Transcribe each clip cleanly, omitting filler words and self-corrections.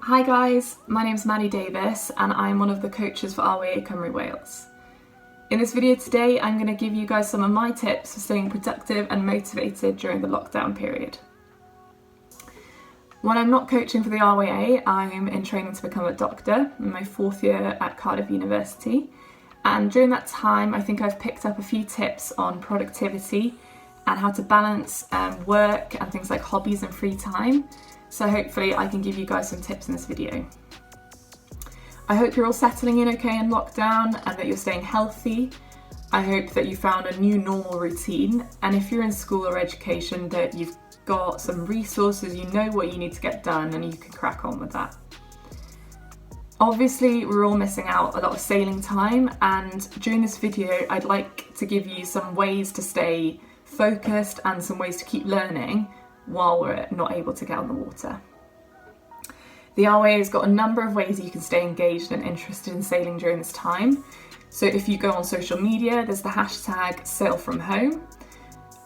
Hi guys, my name's Davies and I'm one of the coaches for RYA Cymru Wales. In this video today, I'm going to give you guys some of my tips for staying productive and motivated during the lockdown period. When I'm not coaching for the RYA, I'm in training to become a doctor in my 4th year at Cardiff University. And during that time, I think I've picked up a few tips on productivity and how to balance work and things like hobbies and free time. So hopefully I can give you guys some tips in this video. I hope you're all settling in okay in lockdown and that you're staying healthy. I hope that you found a new normal routine, and if you're in school or education that you've got some resources, you know what you need to get done and you can crack on with that. Obviously we're all missing out a lot of sailing time, and during this video I'd like to give you some ways to stay focused and some ways to keep learning while we're not able to get on the water. The RYA has got a number of ways you can stay engaged and interested in sailing during this time. So if you go on social media, there's the hashtag #SailFromHome.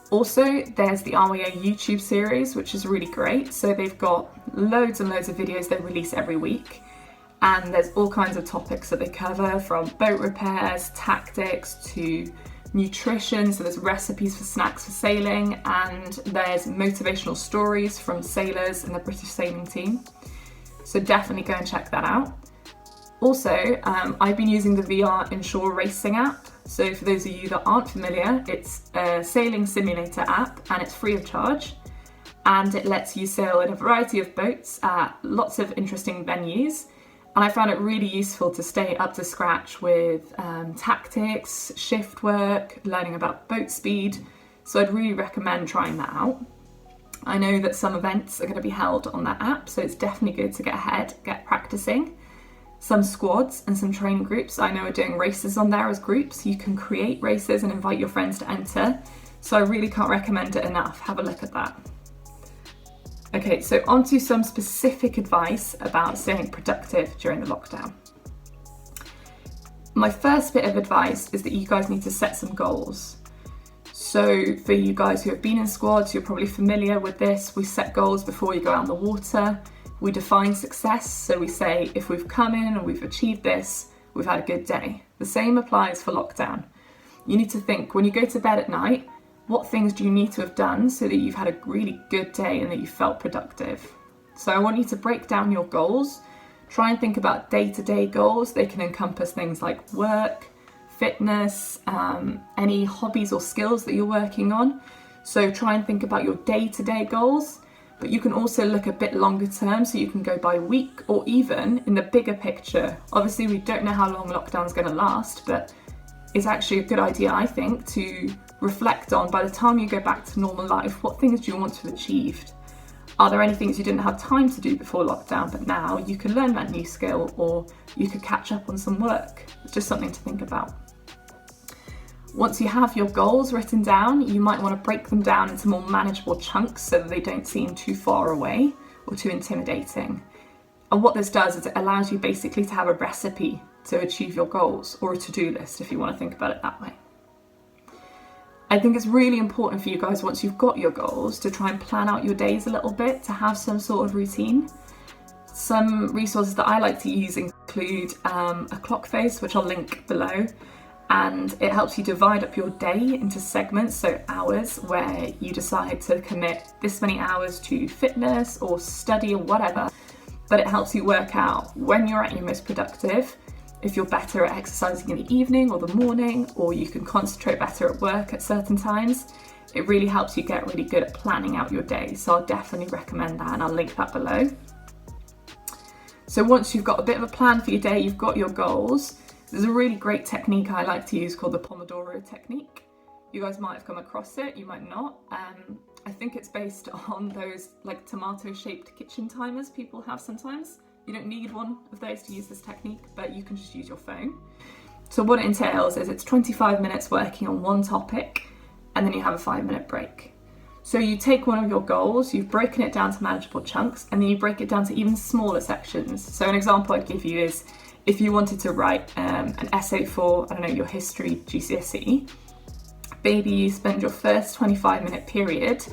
Also, there's the RYA YouTube series, which is really great. So they've got loads and loads of videos they release every week. And there's all kinds of topics that they cover, from boat repairs, tactics to nutrition, so there's recipes for snacks for sailing, and there's motivational stories from sailors in the British sailing team. So definitely go and check that out. Also, I've been using the VR Inshore racing app. So for those of you that aren't familiar, it's a sailing simulator app and it's free of charge. And it lets you sail in a variety of boats at lots of interesting venues. And I found it really useful to stay up to scratch with tactics, shift work, learning about boat speed. So I'd really recommend trying that out. I know that some events are going to be held on that app, so it's definitely good to get ahead, get practicing. Some squads and some training groups I know are doing races on there as groups. You can create races and invite your friends to enter. So I really can't recommend it enough. Have a look at that. Okay, so on to some specific advice about staying productive during the lockdown. My first bit of advice is that you guys need to set some goals. So for you guys who have been in squads, you're probably familiar with this. We set goals before we go out on the water. We define success. So we say, if we've come in and we've achieved this, we've had a good day. The same applies for lockdown. You need to think, when you go to bed at night, what things do you need to have done so that you've had a really good day and that you felt productive? So I want you to break down your goals. Try and think about day-to-day goals. They can encompass things like work, fitness, any hobbies or skills that you're working on. So try and think about your day-to-day goals, but you can also look a bit longer term, so you can go by week or even in the bigger picture. Obviously, we don't know how long lockdown is going to last, but it's actually a good idea, I think, to reflect on, by the time you go back to normal life, what things do you want to have achieved? Are there any things you didn't have time to do before lockdown, but now you can learn that new skill, or you could catch up on some work? It's just something to think about. Once you have your goals written down, you might want to break them down into more manageable chunks so that they don't seem too far away or too intimidating. And what this does is it allows you basically to have a recipe to achieve your goals, or a to-do list if you want to think about it that way. I think it's really important for you guys, once you've got your goals, to try and plan out your days a little bit, to have some sort of routine. Some resources that I like to use include a clock face, which I'll link below, and it helps you divide up your day into segments, so hours, where you decide to commit this many hours to fitness or study or whatever, but it helps you work out when you're at your most productive, if you're better at exercising in the evening or the morning, or you can concentrate better at work at certain times. It really helps you get really good at planning out your day. So I'll definitely recommend that, and I'll link that below. So once you've got a bit of a plan for your day, you've got your goals, there's a really great technique I like to use called the Pomodoro technique. You guys might have come across it, you might not. I think it's based on those like tomato-shaped kitchen timers people have sometimes. You don't need one of those to use this technique, but you can just use your phone. So what it entails is it's 25 minutes working on one topic, and then you have a 5-minute break. So you take one of your goals, you've broken it down to manageable chunks, and then you break it down to even smaller sections. So an example I'd give you is, if you wanted to write an essay for, I don't know, your history GCSE, maybe you spend your first 25-minute period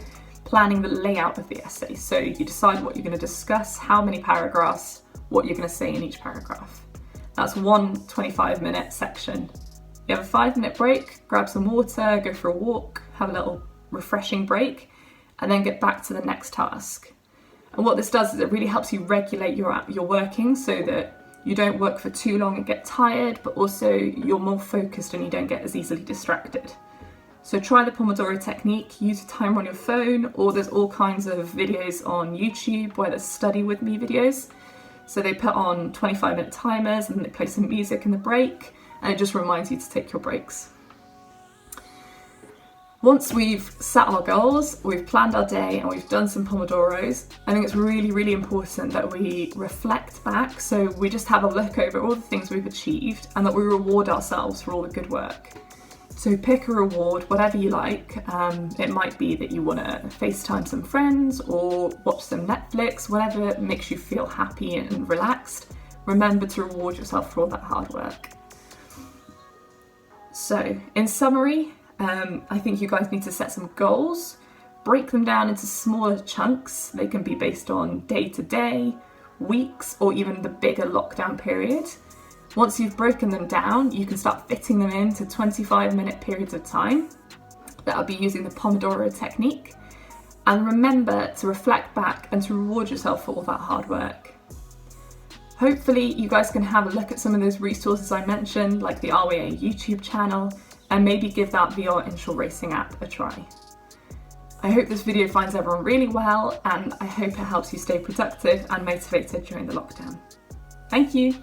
planning the layout of the essay. So you decide what you're going to discuss, how many paragraphs, what you're going to say in each paragraph. That's one 25-minute section. You have a 5-minute break, grab some water, go for a walk, have a little refreshing break, and then get back to the next task. And what this does is it really helps you regulate your working so that you don't work for too long and get tired, but also you're more focused and you don't get as easily distracted. So try the Pomodoro technique, use a timer on your phone, or there's all kinds of videos on YouTube where there's study with me videos. So they put on 25-minute timers and then they play some music in the break, and it just reminds you to take your breaks. Once we've set our goals, we've planned our day and we've done some Pomodoros, I think it's really, really important that we reflect back. So we just have a look over all the things we've achieved and that we reward ourselves for all the good work. So pick a reward, whatever you like. It might be that you want to FaceTime some friends or watch some Netflix, whatever makes you feel happy and relaxed. Remember to reward yourself for all that hard work. So in summary, I think you guys need to set some goals, break them down into smaller chunks. They can be based on day to day, weeks, or even the bigger lockdown period. Once you've broken them down, you can start fitting them into 25-minute periods of time. That'll be using the Pomodoro technique. And remember to reflect back and to reward yourself for all that hard work. Hopefully you guys can have a look at some of those resources I mentioned, like the RYA YouTube channel, and maybe give that VR Inshore Racing app a try. I hope this video finds everyone really well, and I hope it helps you stay productive and motivated during the lockdown. Thank you.